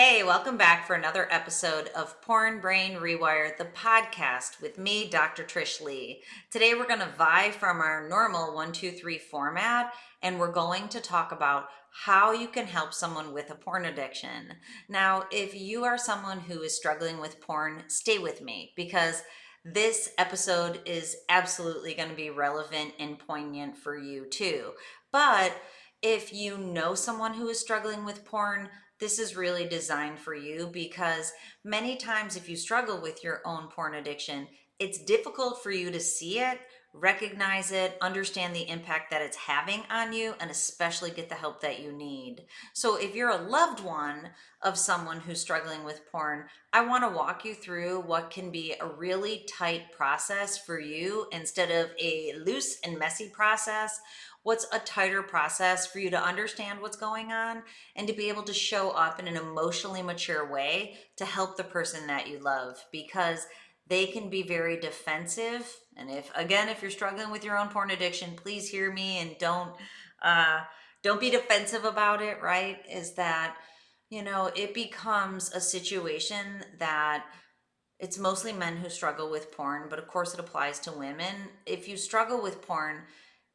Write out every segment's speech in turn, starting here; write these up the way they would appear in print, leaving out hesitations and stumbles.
Hey, welcome back for another episode of Porn Brain Rewire, the podcast with me, Dr. Trish Leigh. Today we're going to vie from our normal 1, 2, 3 format, and we're going to talk about how you can help someone with a porn addiction. Now, if you are someone who is struggling with porn, stay with me because this episode is absolutely going to be relevant and poignant for you too. But if you know someone who is struggling with porn, this is really designed for you because many times if you struggle with your own porn addiction, it's difficult for you to see it, recognize it, understand the impact that it's having on you, and especially get the help that you need. So if you're a loved one of someone who's struggling with porn, I want to walk you through what can be a really tight process for you instead of a loose and messy process. What's a tighter process for you to understand what's going on and to be able to show up in an emotionally mature way to help the person that you love, because they can be very defensive. And if you're struggling with your own porn addiction, please hear me and don't be defensive about it, right? Is that, it becomes a situation that it's mostly men who struggle with porn, but of course it applies to women. If you struggle with porn,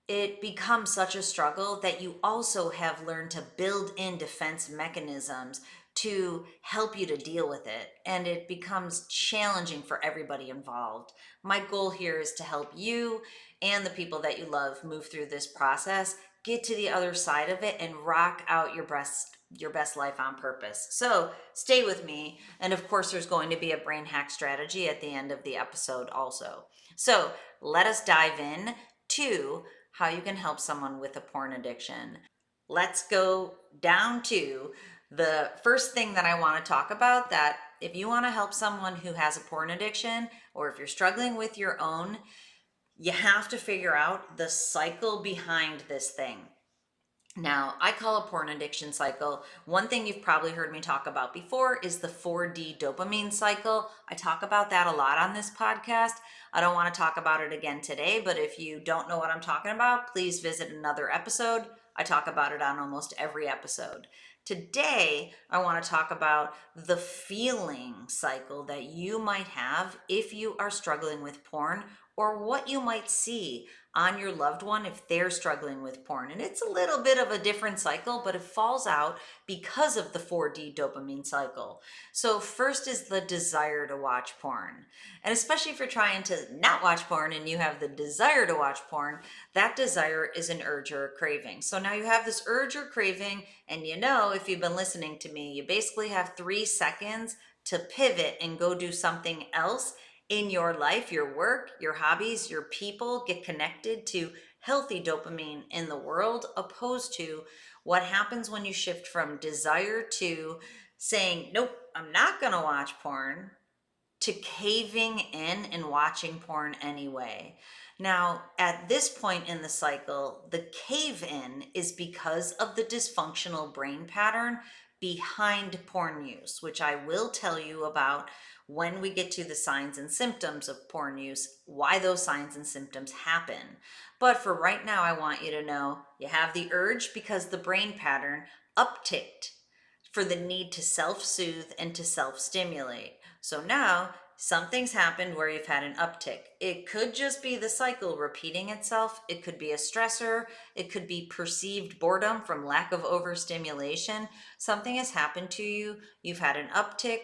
it becomes such a struggle that you also have learned to build in defense mechanisms to help you to deal with it. And it becomes challenging for everybody involved. My goal here is to help you and the people that you love move through this process, get to the other side of it, and rock out your best life on purpose. So stay with me. And of course, there's going to be a brain hack strategy at the end of the episode also. So let us dive in to how you can help someone with a porn addiction. Let's go down to the first thing that I want to talk about, that if you want to help someone who has a porn addiction, or if you're struggling with your own, you have to figure out the cycle behind this thing. Now, I call a porn addiction cycle. One thing you've probably heard me talk about before is the 4D dopamine cycle. I talk about that a lot on this podcast. I don't want to talk about it again today, but if you don't know what I'm talking about, please visit another episode. I talk about it on almost every episode. Today, I want to talk about the feeling cycle that you might have if you are struggling with porn, or what you might see on your loved one if they're struggling with porn. And it's a little bit of a different cycle, but it falls out because of the 4D dopamine cycle. So first is the desire to watch porn. And especially if you're trying to not watch porn and you have the desire to watch porn, that desire is an urge or a craving. So now you have this urge or craving, and if you've been listening to me, you basically have 3 seconds to pivot and go do something else in your life, your work, your hobbies, your people, get connected to healthy dopamine in the world, opposed to what happens when you shift from desire to saying, nope, I'm not going to watch porn, to caving in and watching porn anyway. Now, at this point in the cycle, the cave in is because of the dysfunctional brain pattern behind porn use, which I will tell you about when we get to the signs and symptoms of porn use, why those signs and symptoms happen. But for right now, I want you to know you have the urge because the brain pattern upticked for the need to self-soothe and to self-stimulate. So now something's happened where you've had an uptick. It could just be the cycle repeating itself. It could be a stressor. It could be perceived boredom from lack of overstimulation. Something has happened to you. You've had an uptick,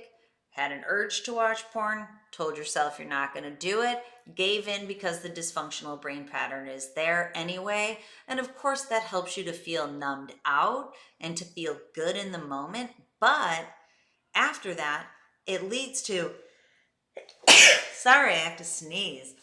had an urge to watch porn, told yourself you're not going to do it, gave in because the dysfunctional brain pattern is there anyway. And of course, that helps you to feel numbed out and to feel good in the moment. But after that, it leads to, sorry, I have to sneeze.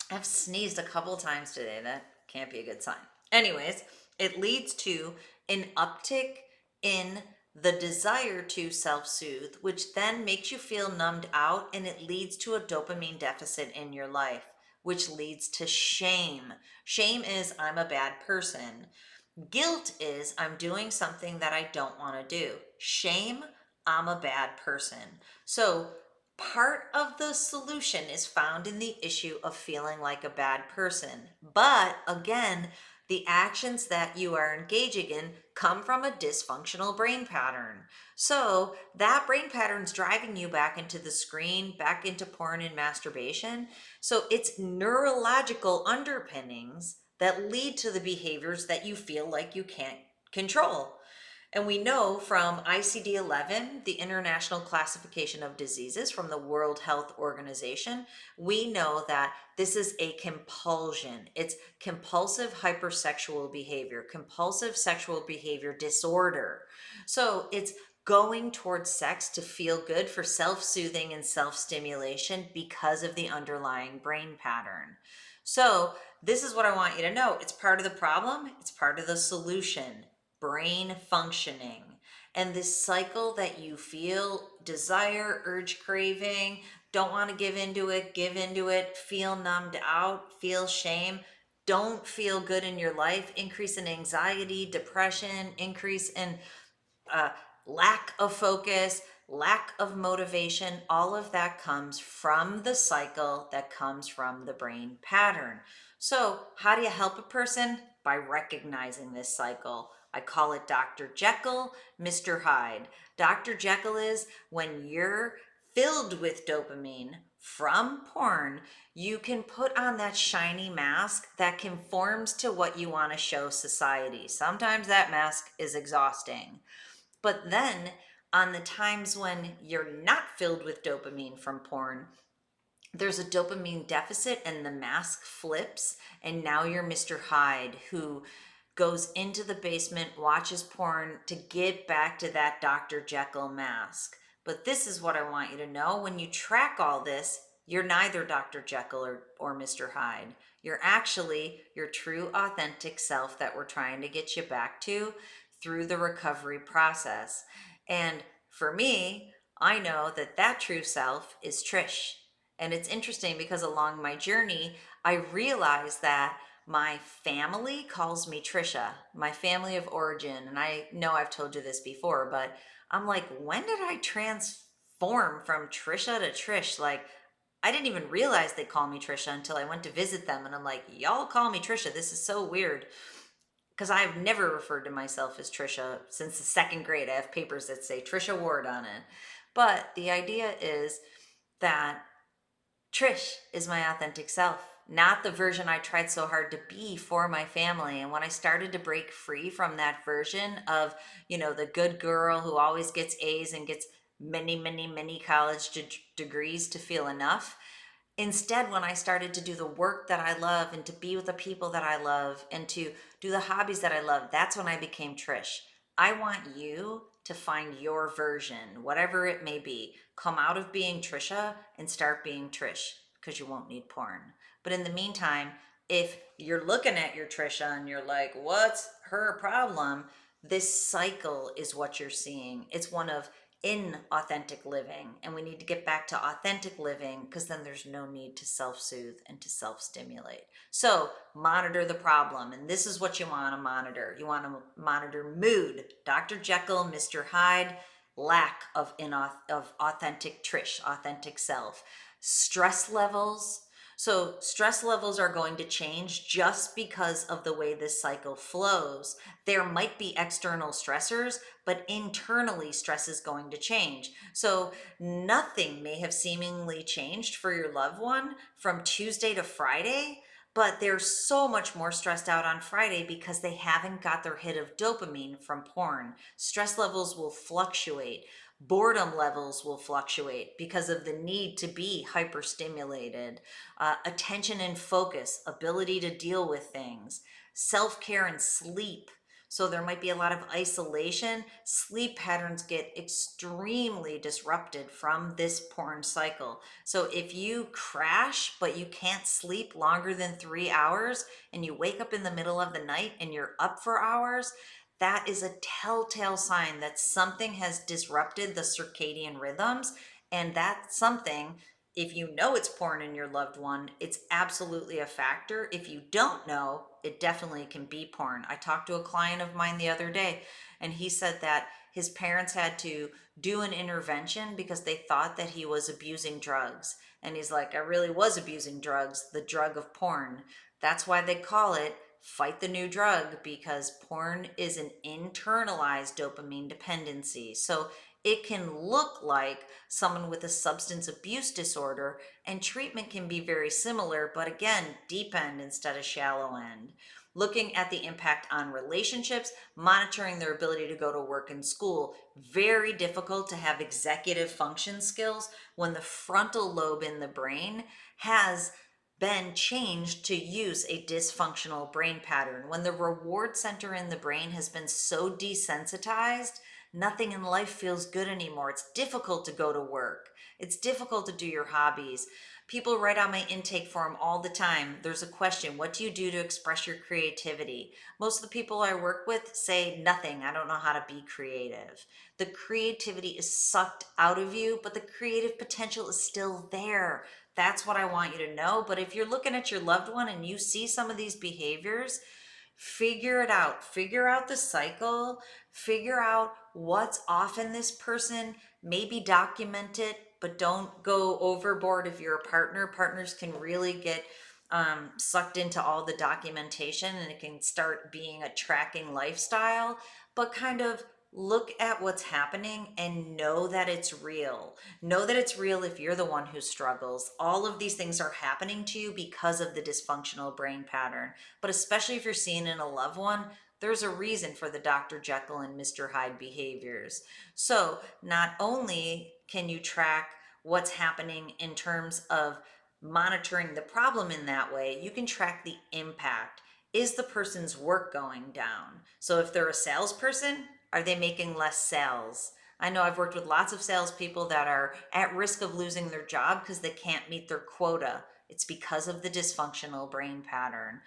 I've sneezed a couple times today. That can't be a good sign. Anyways, it leads to an uptick in the desire to self-soothe, which then makes you feel numbed out, and it leads to a dopamine deficit in your life, which leads to shame. Shame is I'm a bad person. Guilt is I'm doing something that I don't want to do. Shame, I'm a bad person. So part of the solution is found in the issue of feeling like a bad person. But again, The actions that you are engaging in come from a dysfunctional brain pattern. So that brain pattern's driving you back into the screen, back into porn and masturbation. So it's neurological underpinnings that lead to the behaviors that you feel like you can't control. And we know from ICD-11, the International Classification of Diseases from the World Health Organization, we know that this is a compulsion. It's compulsive hypersexual behavior, compulsive sexual behavior disorder. So it's going towards sex to feel good for self-soothing and self-stimulation because of the underlying brain pattern. So this is what I want you to know. It's part of the problem. It's part of the solution. Brain functioning. And this cycle that you feel desire, urge, craving, don't want to give into it, feel numbed out, feel shame, don't feel good in your life, increase in anxiety, depression, increase in uh, lack of focus, lack of motivation, all of that comes from the cycle that comes from the brain pattern. So, how do you help a person? By recognizing this cycle. I call it Dr. Jekyll, Mr. Hyde. Dr. Jekyll is when you're filled with dopamine from porn, you can put on that shiny mask that conforms to what you want to show society. Sometimes that mask is exhausting. But then, on the times when you're not filled with dopamine from porn, there's a dopamine deficit and the mask flips, and now you're Mr. Hyde who goes into the basement, watches porn to get back to that Dr. Jekyll mask. But this is what I want you to know. When you track all this, you're neither Dr. Jekyll or Mr. Hyde. You're actually your true, authentic self that we're trying to get you back to through the recovery process. And for me, I know that that true self is Trish. And it's interesting because along my journey, I realized that my family calls me Trisha, my family of origin. And I know I've told you this before, but I'm like, when did I transform from Trisha to Trish? Like, I didn't even realize they call me Trisha until I went to visit them. And I'm like, y'all call me Trisha. This is so weird. Because I've never referred to myself as Trisha since the second grade. I have papers that say Trisha Ward on it. But the idea is that Trish is my authentic self, not the version I tried so hard to be for my family. And when I started to break free from that version of, the good girl who always gets A's and gets many, many, many college degrees to feel enough, instead, when I started to do the work that I love and to be with the people that I love and to do the hobbies that I love, that's when I became Trish. I want you to find your version, whatever it may be. Come out of being Trisha and start being Trish because you won't need porn. But in the meantime, if you're looking at your Trisha and you're like, what's her problem? This cycle is what you're seeing. It's one of inauthentic living, and we need to get back to authentic living because then there's no need to self-soothe and to self-stimulate. So monitor the problem, and this is what you want to monitor. You want to monitor mood, Dr. Jekyll, Mr. Hyde, lack of authentic Trish, authentic self, stress levels. So stress levels are going to change just because of the way this cycle flows. There might be external stressors, but internally stress is going to change. So nothing may have seemingly changed for your loved one from Tuesday to Friday, but they're so much more stressed out on Friday because they haven't got their hit of dopamine from porn. Stress levels will fluctuate. Boredom levels will fluctuate because of the need to be hyperstimulated. Attention and focus, ability to deal with things, self-care and sleep. So there might be a lot of isolation. Sleep patterns get extremely disrupted from this porn cycle. So if you crash, but you can't sleep longer than 3 hours and you wake up in the middle of the night and you're up for hours, that is a telltale sign that something has disrupted the circadian rhythms. And that's something, if you know it's porn in your loved one, it's absolutely a factor. If you don't know, it definitely can be porn. I talked to a client of mine the other day, and he said that his parents had to do an intervention because they thought that he was abusing drugs. And he's like, I really was abusing drugs, the drug of porn. That's why they call it fight the new drug, because porn is an internalized dopamine dependency. So it can look like someone with a substance abuse disorder, and treatment can be very similar, but again, deep end instead of shallow end. Looking at the impact on relationships, monitoring their ability to go to work and school. Very difficult to have executive function skills when the frontal lobe in the brain has been changed to use a dysfunctional brain pattern. When the reward center in the brain has been so desensitized, nothing in life feels good anymore. It's difficult to go to work. It's difficult to do your hobbies. People write on my intake form all the time. There's a question: what do you do to express your creativity? Most of the people I work with say nothing. I don't know how to be creative. The creativity is sucked out of you, but the creative potential is still there. That's what I want you to know. But if you're looking at your loved one and you see some of these behaviors, figure it out. Figure out the cycle. Figure out what's off in this person. Maybe document it, but don't go overboard if you're a partner. Partners can really get sucked into all the documentation, and it can start being a tracking lifestyle. But kind of look at what's happening and know that it's real. Know that it's real if you're the one who struggles. All of these things are happening to you because of the dysfunctional brain pattern. But especially if you're seeing in a loved one, there's a reason for the Dr. Jekyll and Mr. Hyde behaviors. So not only can you track what's happening in terms of monitoring the problem in that way, you can track the impact. Is the person's work going down? So if they're a salesperson, are they making less sales? I know I've worked with lots of salespeople that are at risk of losing their job because they can't meet their quota. It's because of the dysfunctional brain pattern.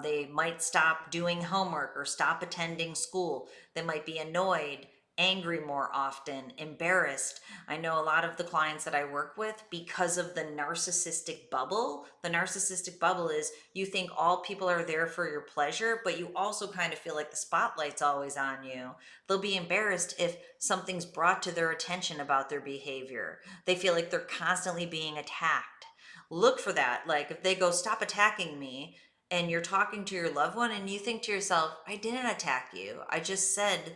They might stop doing homework or stop attending school. They might be annoyed, angry more often, embarrassed. I know a lot of the clients that I work with, because of the narcissistic bubble. The narcissistic bubble is you think all people are there for your pleasure, but you also kind of feel like the spotlight's always on you. They'll be embarrassed if something's brought to their attention about their behavior. They feel like they're constantly being attacked. Look for that. Like if they go, stop attacking me, and you're talking to your loved one and you think to yourself, I didn't attack you. I just said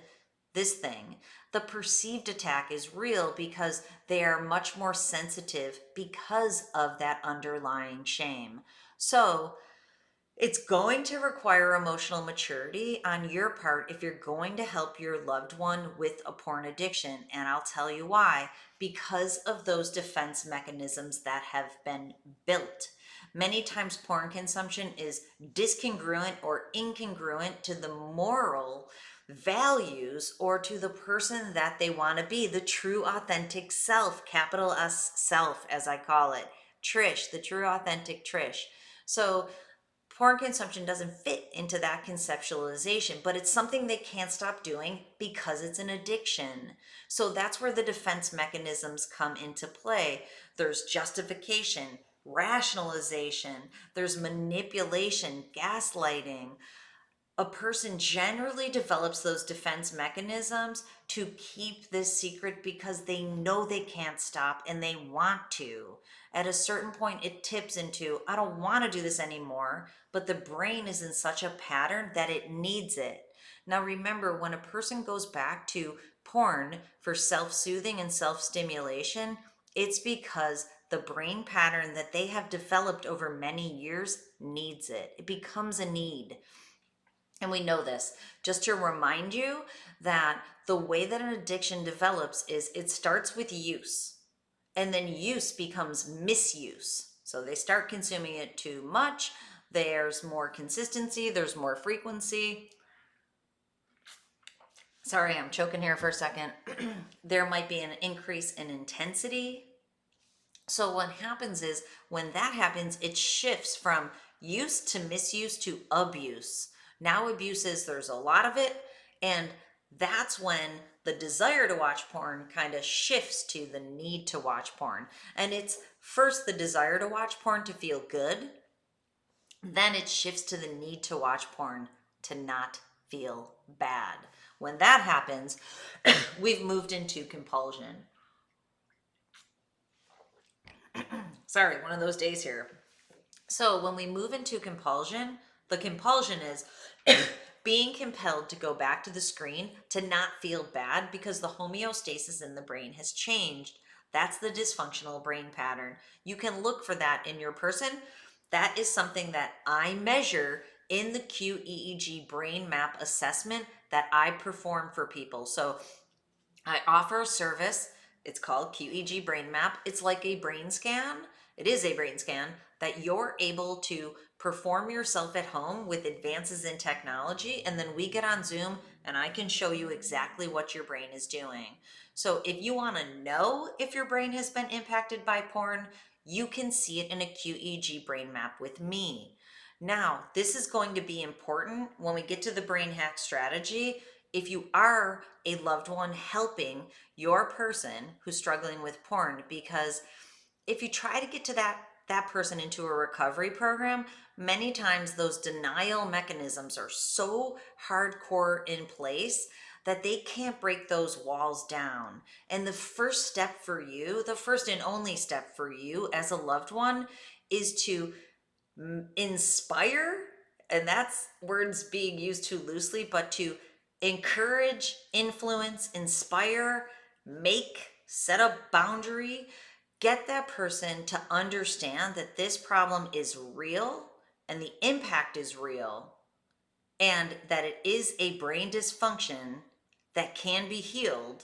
this thing. The perceived attack is real because they are much more sensitive because of that underlying shame. So it's going to require emotional maturity on your part if you're going to help your loved one with a porn addiction. And I'll tell you why. Because of those defense mechanisms that have been built. Many times porn consumption is discongruent or incongruent to the moral values or to the person that they want to be, the true authentic self, capital S self, as I call it. Trish, the true authentic Trish. So porn consumption doesn't fit into that conceptualization, but it's something they can't stop doing because it's an addiction. So that's where the defense mechanisms come into play. There's justification, rationalization, there's manipulation, gaslighting. A person generally develops those defense mechanisms to keep this secret because they know they can't stop and they want to. At a certain point, it tips into, I don't want to do this anymore, but the brain is in such a pattern that it needs it. Now, remember, when a person goes back to porn for self-soothing and self-stimulation, it's because the brain pattern that they have developed over many years needs it. It becomes a need. And we know this. Just to remind you that the way that an addiction develops is it starts with use, and then use becomes misuse. So they start consuming it too much. There's more consistency. There's more frequency. Sorry, I'm choking here for a second. There might be an increase in intensity. So what happens is when that happens, it shifts from use to misuse to abuse. Now abuse is there's a lot of it, and that's when the desire to watch porn kind of shifts to the need to watch porn. And it's first the desire to watch porn to feel good, then it shifts to the need to watch porn to not feel bad. When that happens, we've moved into compulsion. Sorry, one of those days here. So when we move into compulsion, The compulsion is being compelled to go back to the screen to not feel bad because the homeostasis in the brain has changed. That's the dysfunctional brain pattern. You can look for that in your person. That is something that I measure in the QEEG brain map assessment that I perform for people. So I offer a service. It's called QEG Brain Map. It's like a brain scan. It is a brain scan that you're able to perform yourself at home with advances in technology. And then we get on Zoom and I can show you exactly what your brain is doing. So if you want to know if your brain has been impacted by porn, you can see it in a QEG brain map with me. Now, this is going to be important when we get to the brain hack strategy. If you are a loved one helping your person who's struggling with porn, because if you try to get to that person into a recovery program, many times those denial mechanisms are so hardcore in place that they can't break those walls down. And the first step for you, the first and only step for you as a loved one, is to inspire, and that's words being used too loosely, but to encourage, influence, inspire, make, set a boundary, get that person to understand that this problem is real and the impact is real, and that it is a brain dysfunction that can be healed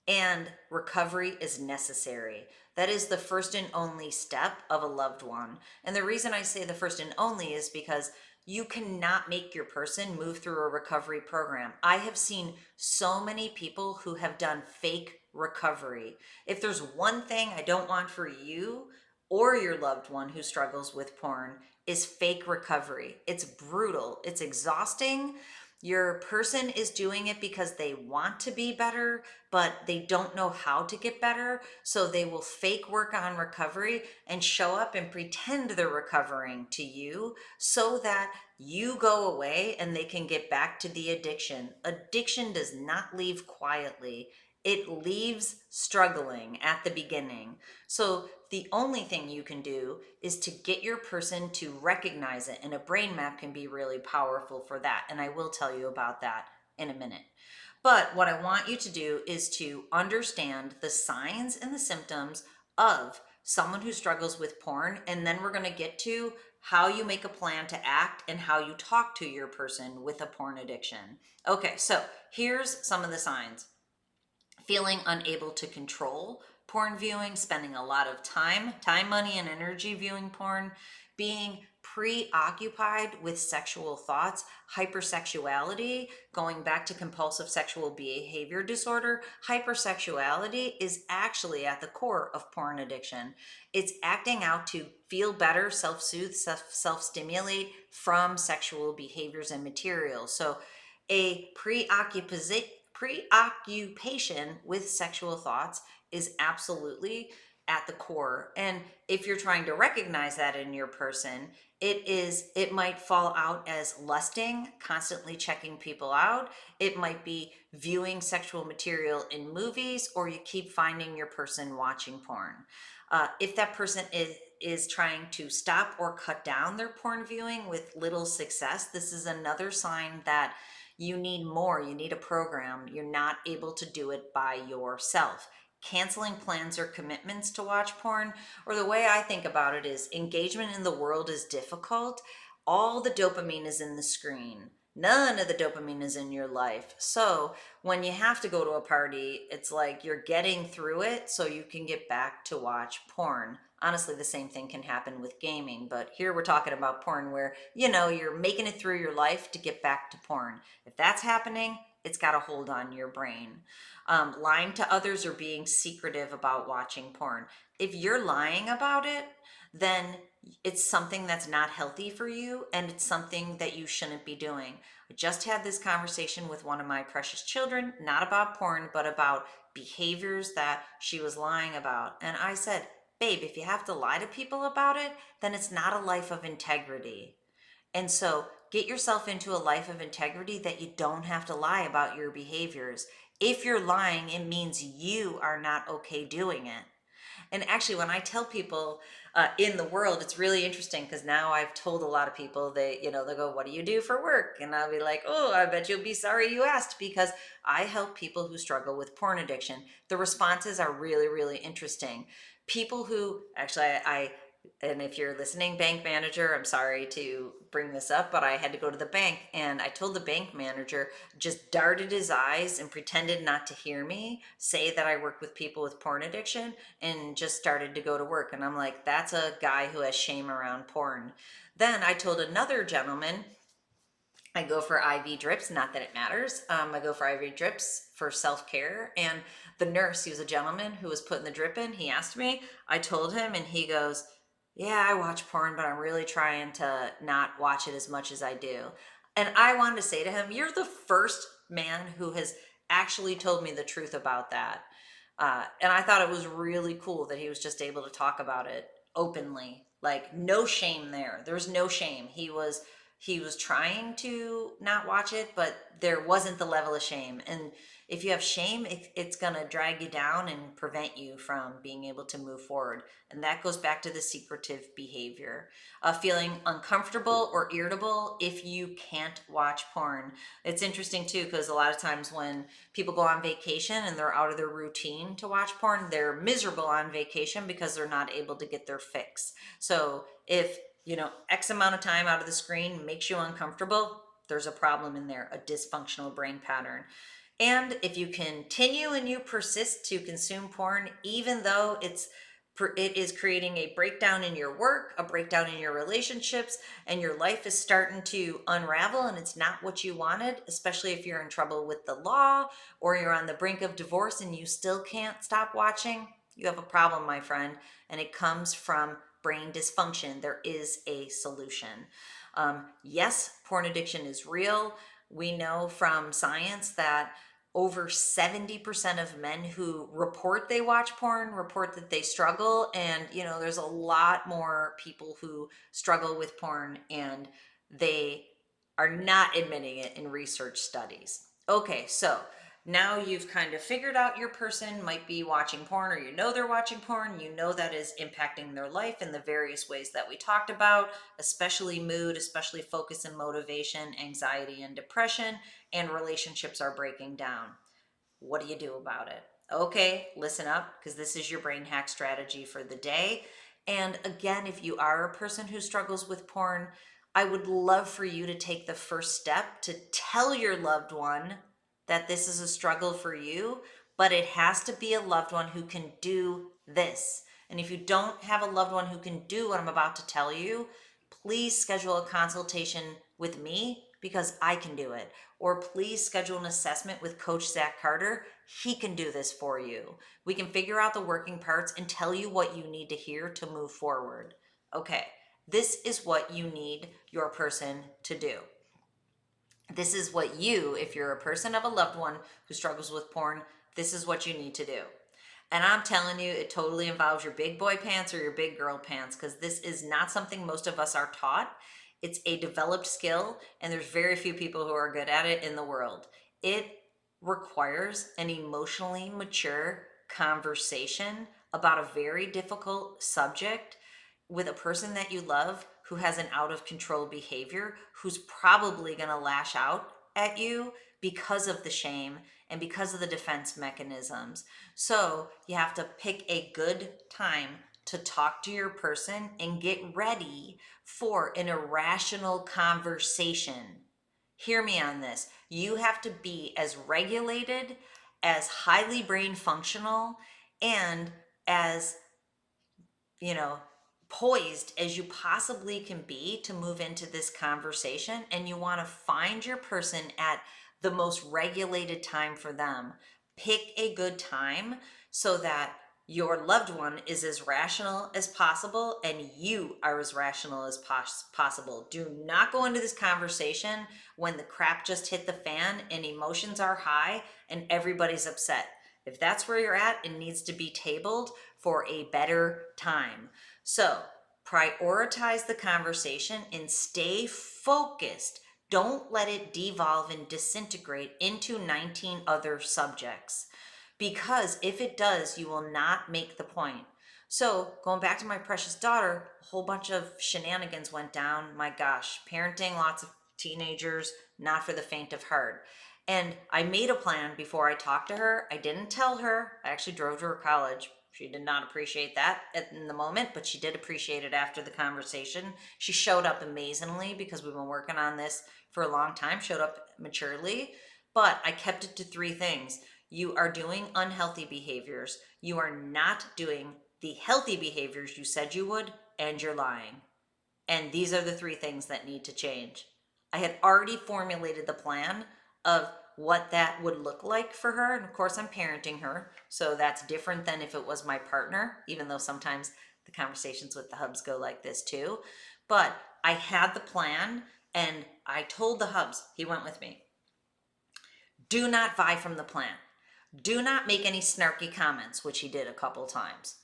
and recovery is necessary. That is the first and only step of a loved one. And the reason I say the first and only is because you cannot make your person move through a recovery program. I have seen so many people who have done fake recovery. If there's one thing I don't want for you or your loved one who struggles with porn, is fake recovery. It's brutal, it's exhausting. Your person is doing it because they want to be better, but they don't know how to get better. So they will fake work on recovery and show up and pretend they're recovering to you so that you go away and they can get back to the addiction. Addiction does not leave quietly. It leaves struggling at the beginning. So the only thing you can do is to get your person to recognize it. And a brain map can be really powerful for that. And I will tell you about that in a minute. But what I want you to do is to understand the signs and the symptoms of someone who struggles with porn. And then we're going to get to how you make a plan to act and how you talk to your person with a porn addiction. Okay, so here's some of the signs. Feeling unable to control porn viewing, spending a lot of time, money, and energy viewing porn, being preoccupied with sexual thoughts, hypersexuality, going back to compulsive sexual behavior disorder. Hypersexuality is actually at the core of porn addiction. It's acting out to feel better, self-soothe, self-stimulate from sexual behaviors and materials. So a preoccupation with sexual thoughts is absolutely at the core. And if you're trying to recognize that in your person, it might fall out as lusting, constantly checking people out. It might be viewing sexual material in movies, or you keep finding your person watching porn. If that person is trying to stop or cut down their porn viewing with little success, this is another sign that you need more. You need a program. You're not able to do it by yourself. Canceling plans or commitments to watch porn, or the way I think about it is engagement in the world is difficult. All the dopamine is in the screen. None of the dopamine is in your life. So when you have to go to a party, it's like you're getting through it so you can get back to watch porn. Honestly, the same thing can happen with gaming, but here we're talking about porn where, you're making it through your life to get back to porn. If that's happening, it's got a hold on your brain. Lying to others or being secretive about watching porn. If you're lying about it, then it's something that's not healthy for you, and it's something that you shouldn't be doing. I just had this conversation with one of my precious children, not about porn, but about behaviors that she was lying about. And I said, babe, if you have to lie to people about it, then it's not a life of integrity. And so get yourself into a life of integrity that you don't have to lie about your behaviors. If you're lying, it means you are not okay doing it. And actually, when I tell people in the world, it's really interesting because now I've told a lot of people, they go, "What do you do for work?" And I'll be like, "Oh, I bet you'll be sorry you asked," because I help people who struggle with porn addiction. The responses are really, really interesting. People who actually, and if you're listening, bank manager, I'm sorry to bring this up, but I had to go to the bank and I told the bank manager, just darted his eyes and pretended not to hear me say that I work with people with porn addiction and just started to go to work. And I'm like, that's a guy who has shame around porn. Then I told another gentleman, I go for IV drips, not that it matters. I go for IV drips for self-care. And the nurse, he was a gentleman who was putting the drip in, he asked me, I told him, and he goes, "Yeah, I watch porn, but I'm really trying to not watch it as much as I do." And I wanted to say to him, you're the first man who has actually told me the truth about that. And I thought it was really cool that he was just able to talk about it openly. Like, no shame there. There was no shame. He was trying to not watch it, but there wasn't the level of shame. And if you have shame, it's going to drag you down and prevent you from being able to move forward. And that goes back to the secretive behavior, feeling uncomfortable or irritable if you can't watch porn. It's interesting too, because a lot of times when people go on vacation and they're out of their routine to watch porn, they're miserable on vacation because they're not able to get their fix. So if X amount of time out of the screen makes you uncomfortable, there's a problem in there, a dysfunctional brain pattern. And if you continue and you persist to consume porn, even though it is creating a breakdown in your work, a breakdown in your relationships, and your life is starting to unravel and it's not what you wanted, especially if you're in trouble with the law or you're on the brink of divorce and you still can't stop watching, you have a problem, my friend, and it comes from brain dysfunction. There is a solution. Yes, porn addiction is real. We know from science that over 70% of men who report they watch porn report that they struggle. And, there's a lot more people who struggle with porn and they are not admitting it in research studies. Okay, so now you've kind of figured out your person might be watching porn, or they're watching porn, that is impacting their life in the various ways that we talked about, especially mood, especially focus and motivation, anxiety and depression, and relationships are breaking down. What do you do about it? Okay, listen up, because this is your brain hack strategy for the day. And again, if you are a person who struggles with porn, I would love for you to take the first step to tell your loved one that this is a struggle for you, but it has to be a loved one who can do this. And if you don't have a loved one who can do what I'm about to tell you, please schedule a consultation with me because I can do it. Or please schedule an assessment with Coach Zach Carter. He can do this for you. We can figure out the working parts and tell you what you need to hear to move forward. Okay, this is what you need your person to do. This is what if you're a person of a loved one who struggles with porn, this is what you need to do. And I'm telling you, it totally involves your big boy pants or your big girl pants, because this is not something most of us are taught. It's a developed skill, and there's very few people who are good at it in the world. It requires an emotionally mature conversation about a very difficult subject with a person that you love who has an out of control behavior, who's probably going to lash out at you because of the shame and because of the defense mechanisms. So you have to pick a good time to talk to your person and get ready for an irrational conversation. Hear me on this. You have to be as regulated, as highly brain functional, and as, you know, poised as you possibly can be to move into this conversation. And you want to find your person at the most regulated time for them. Pick a good time so that your loved one is as rational as possible and you are as rational as possible. Do not go into this conversation when the crap just hit the fan and emotions are high and everybody's upset. If that's where you're at, it needs to be tabled for a better time. So prioritize the conversation and stay focused. Don't let it devolve and disintegrate into 19 other subjects. Because if it does, you will not make the point. So going back to my precious daughter, a whole bunch of shenanigans went down. My gosh, parenting lots of teenagers, not for the faint of heart. And I made a plan before I talked to her. I didn't tell her. I actually drove to her college. She did not appreciate that in the moment, but she did appreciate it after the conversation. She showed up amazingly because we've been working on this for a long time, showed up maturely. But I kept it to three things. You are doing unhealthy behaviors. You are not doing the healthy behaviors you said you would, and you're lying. And these are the three things that need to change. I had already formulated the plan of what that would look like for her. And of course, I'm parenting her. So that's different than if it was my partner, even though sometimes the conversations with the hubs go like this too. But I had the plan and I told the hubs, he went with me, do not vie from the plan. Do not make any snarky comments, which he did a couple times.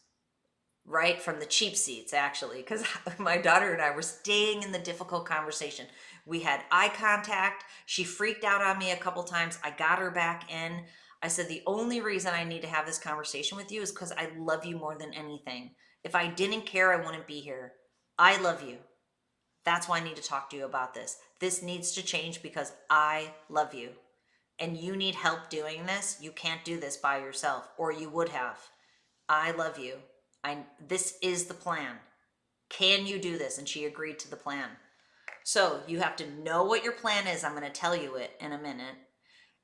Right from the cheap seats, actually, because my daughter and I were staying in the difficult conversation. We had eye contact. She freaked out on me a couple times. I got her back in. I said, the only reason I need to have this conversation with you is because I love you more than anything. If I didn't care, I wouldn't be here. I love you. That's why I need to talk to you about this. This needs to change because I love you. And you need help doing this. You can't do this by yourself, or you would have. I love you. This is the plan. Can you do this? And she agreed to the plan. So you have to know what your plan is. I'm going to tell you it in a minute.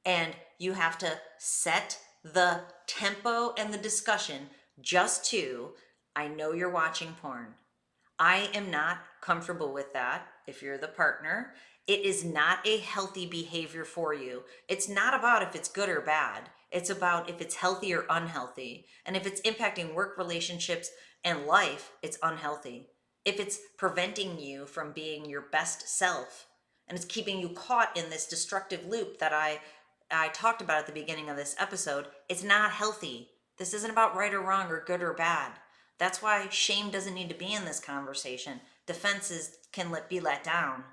And you have to set the tempo and the discussion just to, I know you're watching porn. I am not comfortable with that if you're the partner. It is not a healthy behavior for you. It's not about if it's good or bad. It's about if it's healthy or unhealthy. And if it's impacting work relationships and life, it's unhealthy. If it's preventing you from being your best self and it's keeping you caught in this destructive loop that I talked about at the beginning of this episode, it's not healthy. This isn't about right or wrong or good or bad. That's why shame doesn't need to be in this conversation. Defenses can be let down.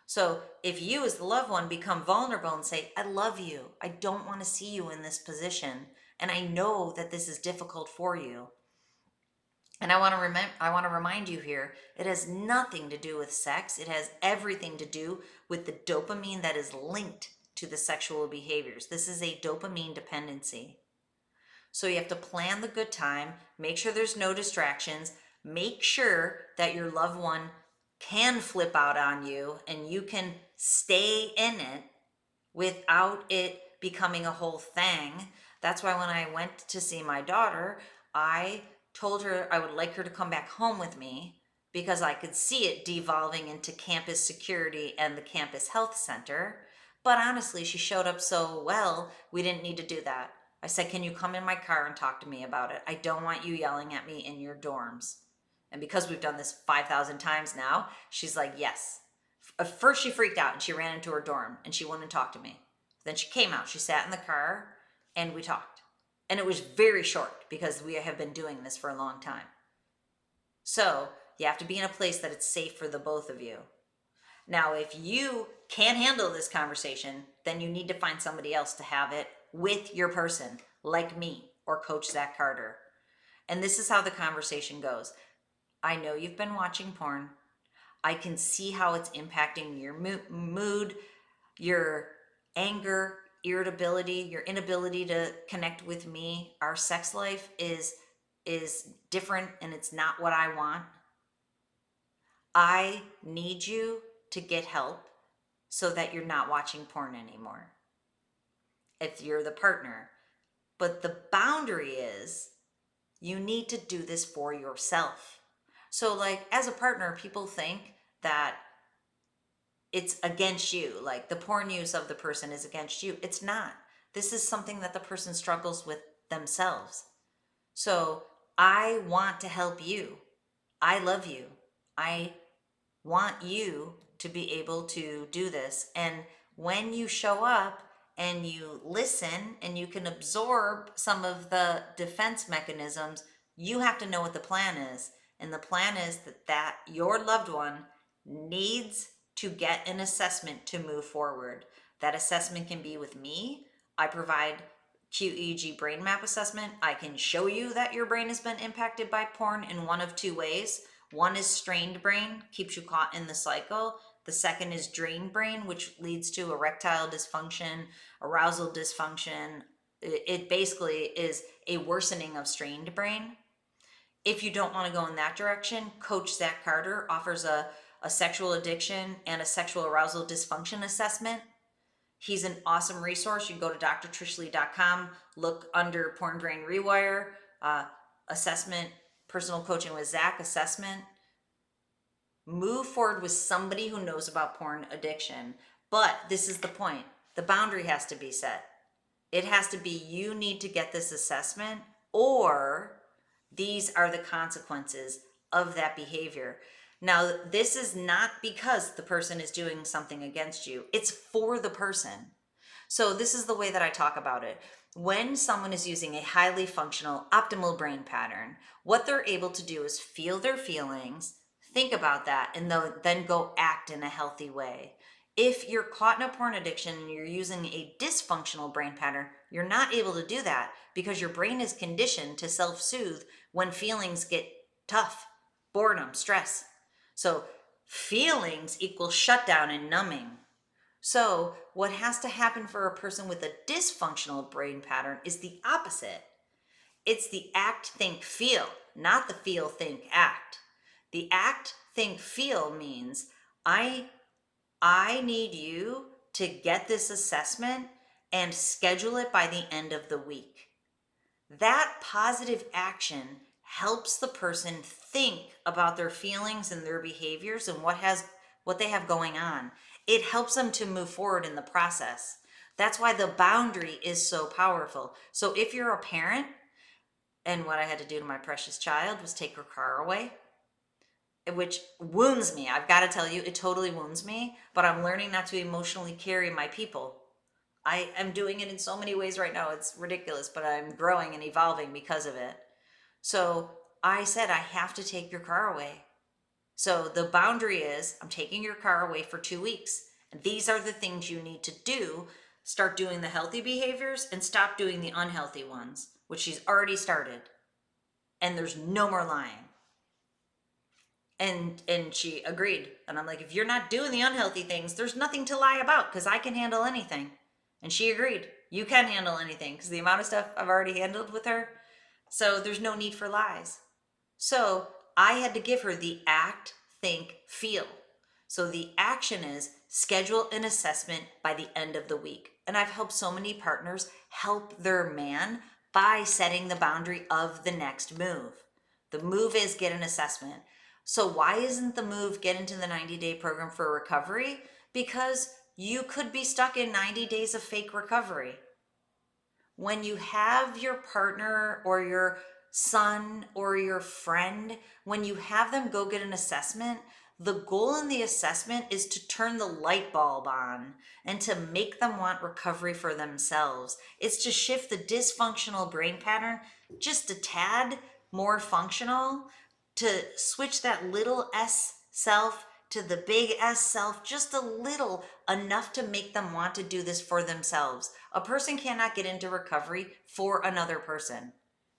So if you as the loved one become vulnerable and say, I love you, I don't want to see you in this position, and I know that this is difficult for you. And I want to remind you here, it has nothing to do with sex. It has everything to do with the dopamine that is linked to the sexual behaviors. This is a dopamine dependency. So you have to plan the good time, make sure there's no distractions, make sure that your loved one can flip out on you and you can stay in it without it becoming a whole thing. That's why when I went to see my daughter, I told her I would like her to come back home with me because I could see it devolving into campus security and the campus health center. But honestly, she showed up so well, we didn't need to do that. I said, can you come in my car and talk to me about it? I don't want you yelling at me in your dorms. And because we've done this 5,000 times now, she's like, yes. At first she freaked out and she ran into her dorm and she wouldn't talk to me. Then she came out, she sat in the car and we talked. And it was very short because we have been doing this for a long time. So you have to be in a place that it's safe for the both of you. Now, if you can't handle this conversation, then you need to find somebody else to have it with your person, like me or Coach Zach Carter. And this is how the conversation goes. I know you've been watching porn. I can see how it's impacting your mood, your anger, irritability, your inability to connect with me. Our sex life is different and it's not what I want. I need you to get help so that you're not watching porn anymore if you're the partner. But the boundary is you need to do this for yourself. So like as a partner, people think that it's against you, like the porn use of the person is against you. It's not. This is something that the person struggles with themselves. So I want to help you. I love you. I want you to be able to do this. And when you show up and you listen and you can absorb some of the defense mechanisms, you have to know what the plan is. And the plan is that your loved one needs to get an assessment to move forward. That assessment can be with me. I provide QEEG brain map assessment, I can show you that your brain has been impacted by porn in one of two ways. One is strained brain, keeps you caught in the cycle. The second is drained brain, which leads to erectile dysfunction, arousal dysfunction. It basically is a worsening of strained brain. If you don't want to go in that direction, Coach Zach Carter offers a sexual addiction and a sexual arousal dysfunction assessment. He's an awesome resource. You can go to drtrishleigh.com, look under Porn Brain Rewire, assessment, personal coaching with Zach assessment. Move forward with somebody who knows about porn addiction. But this is the point. The boundary has to be set. It has to be, you need to get this assessment, or these are the consequences of that behavior. Now, this is not because the person is doing something against you. It's for the person. So this is the way that I talk about it. When someone is using a highly functional, optimal brain pattern, what they're able to do is feel their feelings, think about that, and then go act in a healthy way. If you're caught in a porn addiction and you're using a dysfunctional brain pattern, you're not able to do that because your brain is conditioned to self-soothe when feelings get tough, boredom, stress. So feelings equal shutdown and numbing. So what has to happen for a person with a dysfunctional brain pattern is the opposite. It's the act, think, feel, not the feel, think, act. The act, think, feel means I need you to get this assessment and schedule it by the end of the week. That positive action helps the person think about their feelings and their behaviors and what they have going on. It helps them to move forward in the process. That's why the boundary is so powerful. So if you're a parent, and what I had to do to my precious child was take her car away, which wounds me. I've got to tell you, it totally wounds me, but I'm learning not to emotionally carry my people. I am doing it in so many ways right now. It's ridiculous, but I'm growing and evolving because of it. So I said, I have to take your car away. So the boundary is, I'm taking your car away for 2 weeks. And these are the things you need to do. Start doing the healthy behaviors and stop doing the unhealthy ones, which she's already started. And there's no more lying. And she agreed. And I'm like, if you're not doing the unhealthy things, there's nothing to lie about because I can handle anything. And she agreed. You can handle anything because the amount of stuff I've already handled with her. So there's no need for lies. So I had to give her the act, think, feel. So the action is schedule an assessment by the end of the week. And I've helped so many partners help their man by setting the boundary of the next move. The move is get an assessment. So why isn't the move get into the 90-day program for recovery? Because you could be stuck in 90 days of fake recovery. When you have your partner or your son or your friend, when you have them go get an assessment, the goal in the assessment is to turn the light bulb on and to make them want recovery for themselves. It's to shift the dysfunctional brain pattern just a tad more functional, to switch that little S self to the big S self just a little, enough to make them want to do this for themselves. A person cannot get into recovery for another person.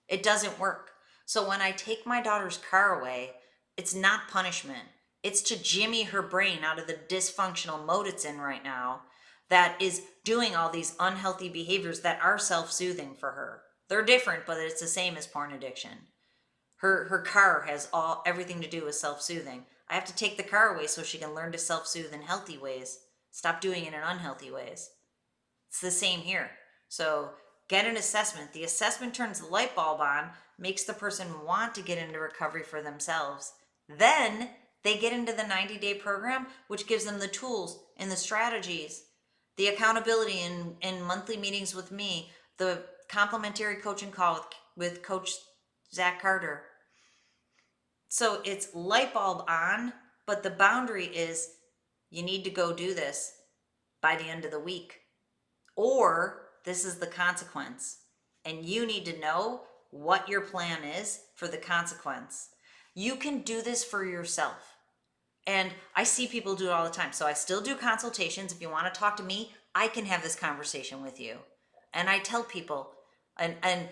It doesn't work. So when I take my daughter's car away, it's not punishment. It's to jimmy her brain out of the dysfunctional mode it's in right now that is doing all these unhealthy behaviors that are self-soothing for her. They're different, but it's the same as porn addiction. Her car has everything to do with self-soothing. I have to take the car away so she can learn to self-soothe in healthy ways. Stop doing it in unhealthy ways. It's the same here. So get an assessment. The assessment turns the light bulb on, makes the person want to get into recovery for themselves. Then they get into the 90-day program, which gives them the tools and the strategies, the accountability in monthly meetings with me, the complimentary coaching call with Coach Zach Carter. So it's light bulb on, but the boundary is you need to go do this by the end of the week. Or this is the consequence. And you need to know what your plan is for the consequence. You can do this for yourself. And I see people do it all the time. So I still do consultations. If you want to talk to me, I can have this conversation with you. And I tell people, And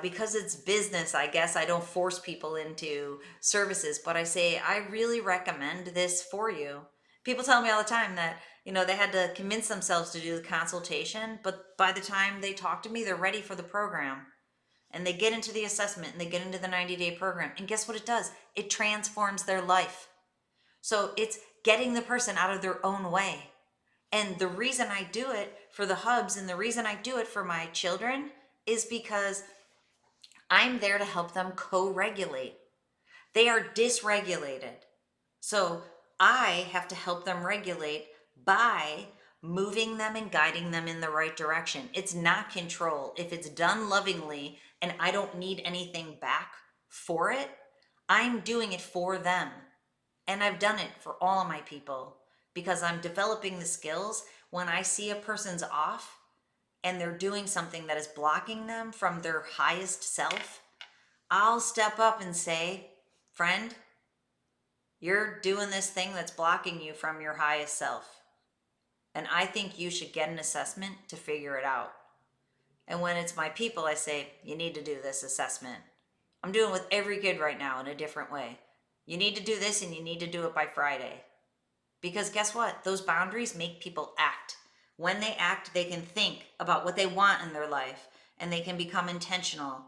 because it's business, I guess I don't force people into services, but I say, I really recommend this for you. People tell me all the time that, they had to convince themselves to do the consultation, but by the time they talk to me, they're ready for the program. And they get into the assessment and they get into the 90-day program. And guess what it does? It transforms their life. So it's getting the person out of their own way. And the reason I do it for the hubs and the reason I do it for my children is because I'm there to help them co-regulate. They are dysregulated. So I have to help them regulate by moving them and guiding them in the right direction. It's not control. If it's done lovingly and I don't need anything back for it, I'm doing it for them. And I've done it for all of my people because I'm developing the skills. When I see a person's off and they're doing something that is blocking them from their highest self, I'll step up and say, friend, you're doing this thing that's blocking you from your highest self. And I think you should get an assessment to figure it out. And when it's my people, I say, you need to do this assessment. I'm doing it with every kid right now in a different way. You need to do this and you need to do it by Friday. Because guess what? Those boundaries make people act. When they act, they can think about what they want in their life and they can become intentional.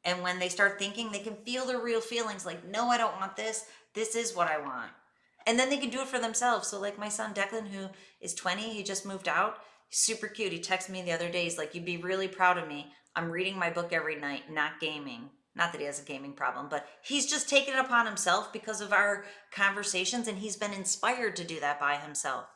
And when they start thinking, they can feel their real feelings like, no, I don't want this. This is what I want. And then they can do it for themselves. So like my son Declan, who is 20, he just moved out. He's super cute. He texted me the other day. He's like, you'd be really proud of me. I'm reading my book every night, not gaming. Not that he has a gaming problem, but he's just taken it upon himself because of our conversations, and he's been inspired to do that by himself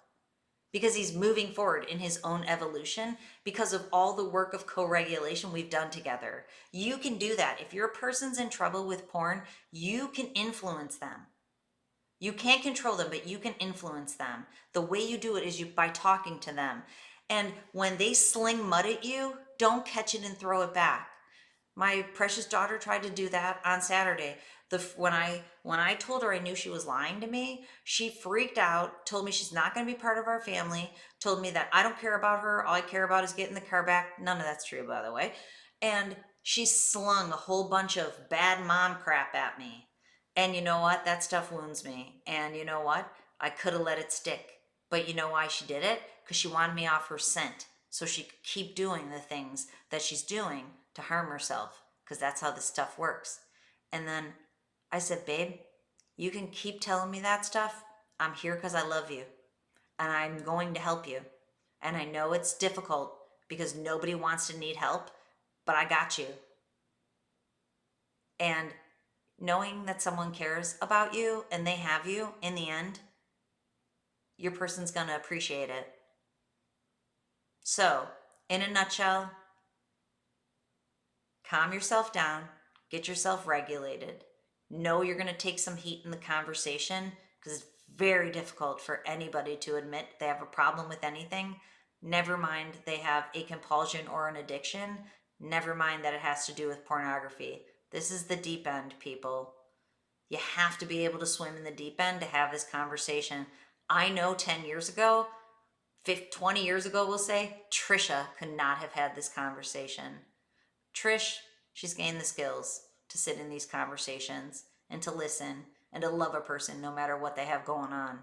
because he's moving forward in his own evolution because of all the work of co-regulation we've done together. You can do that. If your person's in trouble with porn, you can influence them. You can't control them, but you can influence them. The way you do it is by talking to them. And when they sling mud at you, don't catch it and throw it back. My precious daughter tried to do that on Saturday. When I told her I knew she was lying to me, she freaked out, told me she's not going to be part of our family, told me that I don't care about her. All I care about is getting the car back. None of that's true, by the way. And she slung a whole bunch of bad mom crap at me. And you know what? That stuff wounds me. And you know what? I could have let it stick. But you know why she did it? Because she wanted me off her scent so she could keep doing the things that she's doing to harm herself, because that's how this stuff works. And then I said, babe, you can keep telling me that stuff. I'm here because I love you and I'm going to help you. And I know it's difficult because nobody wants to need help, but I got you. And knowing that someone cares about you and they have you in the end, your person's going to appreciate it. So, in a nutshell, calm yourself down, get yourself regulated. Know you're going to take some heat in the conversation because it's very difficult for anybody to admit they have a problem with anything. Never mind they have a compulsion or an addiction. Never mind that it has to do with pornography. This is the deep end, people. You have to be able to swim in the deep end to have this conversation. I know 10 years ago, 20 years ago, we'll say, Trisha could not have had this conversation. Trish, she's gained the skills to sit in these conversations and to listen and to love a person no matter what they have going on.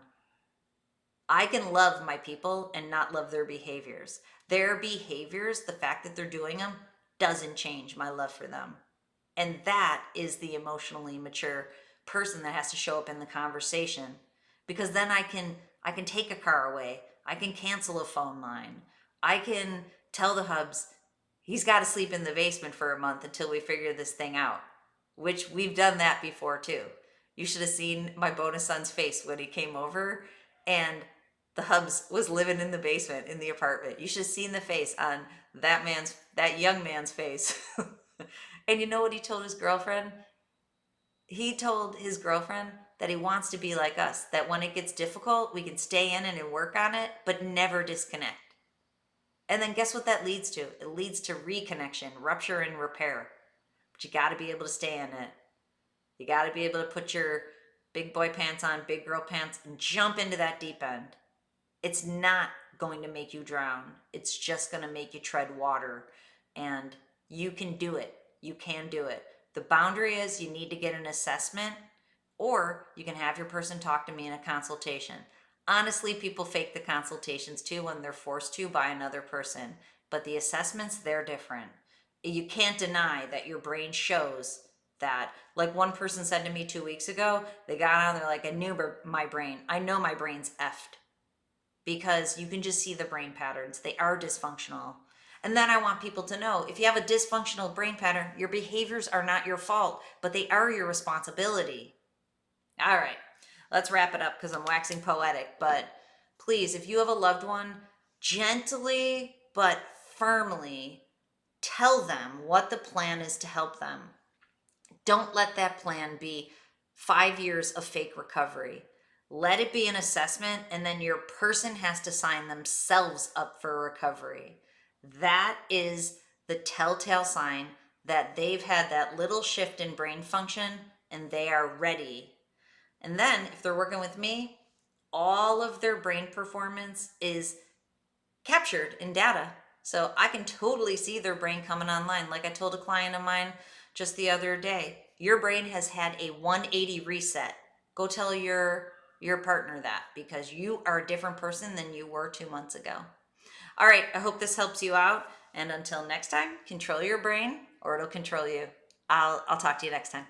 I can love my people and not love their behaviors. Their behaviors, the fact that they're doing them, doesn't change my love for them. And that is the emotionally mature person that has to show up in the conversation. Because then I can take a car away. I can cancel a phone line. I can tell the hubs, he's got to sleep in the basement for a month until we figure this thing out, which we've done that before too. You should have seen my bonus son's face when he came over and the hubs was living in the basement in the apartment. You should have seen the face on that young man's face. And you know what he told his girlfriend? He told his girlfriend that he wants to be like us, that when it gets difficult, we can stay in it and work on it, but never disconnect. And then guess what that leads to? It leads to reconnection, rupture, and repair. But you got to be able to stay in it. You got to be able to put your big boy pants on, big girl pants, and jump into that deep end. It's not going to make you drown. It's just going to make you tread water. And You can do it. You can do it. The boundary is you need to get an assessment, or you can have your person talk to me in a consultation. Honestly, people fake the consultations too when they're forced to by another person, but the assessments, they're different. You can't deny that your brain shows that. Like one person said to me 2 weeks ago, they got on, they're like, I know my brain's effed, because you can just see the brain patterns. They are dysfunctional. And then I want people to know, if you have a dysfunctional brain pattern, your behaviors are not your fault, but they are your responsibility. All right, let's wrap it up because I'm waxing poetic. But please, if you have a loved one, gently but firmly tell them what the plan is to help them. Don't let that plan be 5 years of fake recovery. Let it be an assessment, and then your person has to sign themselves up for recovery. That is the telltale sign that they've had that little shift in brain function and they are ready. And then if they're working with me, all of their brain performance is captured in data. So I can totally see their brain coming online. Like I told a client of mine just the other day, your brain has had a 180 reset. Go tell your partner that, because you are a different person than you were 2 months ago. All right, I hope this helps you out. And until next time, control your brain or it'll control you. I'll talk to you next time.